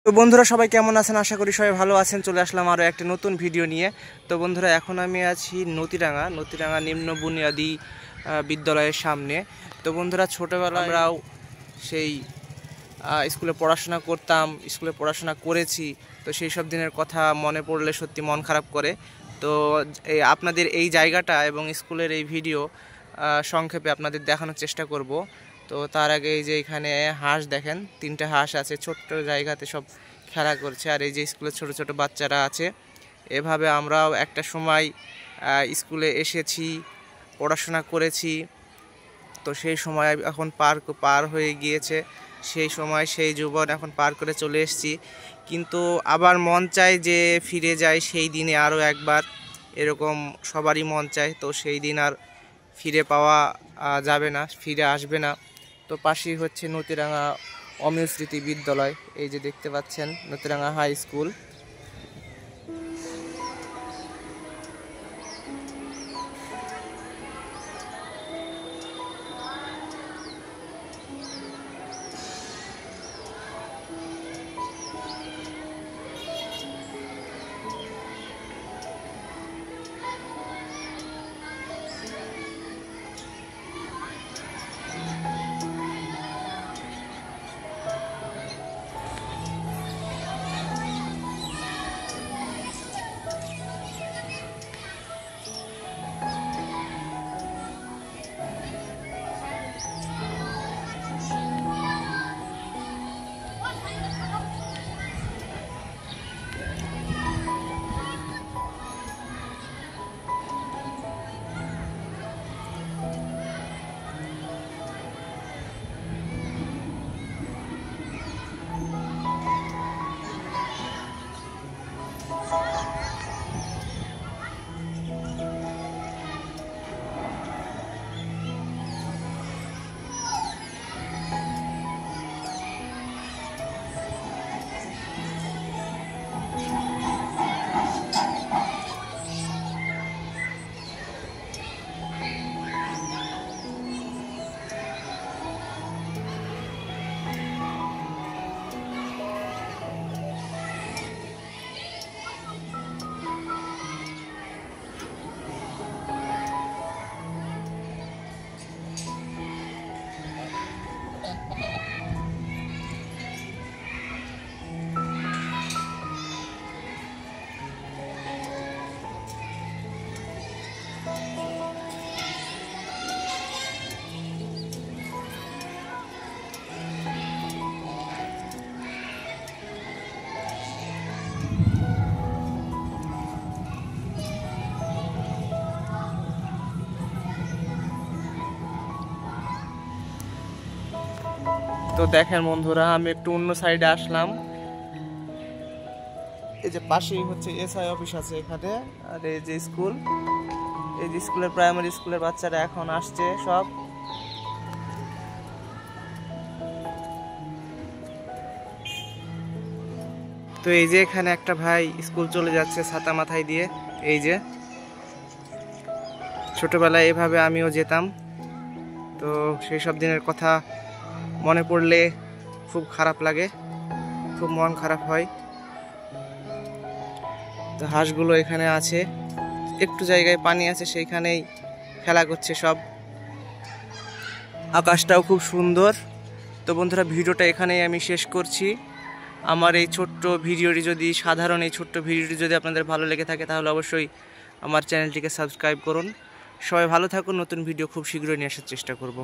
তো বন্ধুরা সবাই কেমন আছেন? আশা করি সবাই ভালো আছেন। চলে আসলাম আরও একটা নতুন ভিডিও নিয়ে। তো বন্ধুরা এখন আমি আছি নতিরাঙ্গা নিম্ন বুনিয়াদী বিদ্যালয়ের সামনে। তো বন্ধুরা ছোটোবেলায় আমরাও সেই স্কুলে পড়াশোনা করতাম, স্কুলে পড়াশোনা করেছি। তো সেই সব দিনের কথা মনে পড়লে সত্যি মন খারাপ করে। তো আপনাদের এই জায়গাটা এবং স্কুলের এই ভিডিও সংক্ষেপে আপনাদের দেখানোর চেষ্টা করব। তো তার আগে এই যে এখানে হাঁস দেখেন, 3টা হাঁস আছে, ছোট্ট জায়গাতে সব খেলা করছে। আর এই যে স্কুলের ছোট ছোট বাচ্চারা আছে। এভাবে আমরাও একটা সময় স্কুলে এসেছি, পড়াশোনা করেছি। তো সেই সময় এখন পার হয়ে গিয়েছে, সেই সময় সেই জীবন এখন পার করে চলে এসেছি। কিন্তু আবার মন চায় যে ফিরে যায় সেই দিনে আরও একবার, এরকম সবারই মন চায়। তো সেই দিন আর ফিরে পাওয়া যাবে না, ফিরে আসবে না। তো পাশেই হচ্ছে নতিরাঙ্গা অমিয় স্মৃতি বিদ্যালয়, এই যে দেখতে পাচ্ছেন নতিরাঙ্গা হাই স্কুল। তো দেখেন বন্ধুরা, আমি একটু অন্য সাইডে আসলাম। এই যে পাশেই হচ্ছে এসআই অফিস আছে এখানে। আর এই যে স্কুল, এই যে স্কুলের প্রাইমারি স্কুলের বাচ্চারা এখন আসছে সব। তো এই যে এখানে একটা ভাই স্কুল চলে যাচ্ছে ছাতা মাথায় দিয়ে। এই যে ছোটবেলায় এভাবে আমিও যেতাম। তো সেই সব দিনের কথা মনে পড়লে খুব খারাপ লাগে, খুব মন খারাপ হয়। তো হাঁসগুলো এখানে আছে, একটু জায়গায় পানি আছে, সেইখানেই খেলা করছে সব। আকাশটাও খুব সুন্দর। তো বন্ধুরা, ভিডিওটা এখানেই আমি শেষ করছি। আমার এই ছোট্ট ভিডিওটি যদি আপনাদের ভালো লেগে থাকে তাহলে অবশ্যই আমার চ্যানেলটিকে সাবস্ক্রাইব করুন। সবাই ভালো থাকুন। নতুন ভিডিও খুব শীঘ্রই নিয়ে আসার চেষ্টা করব।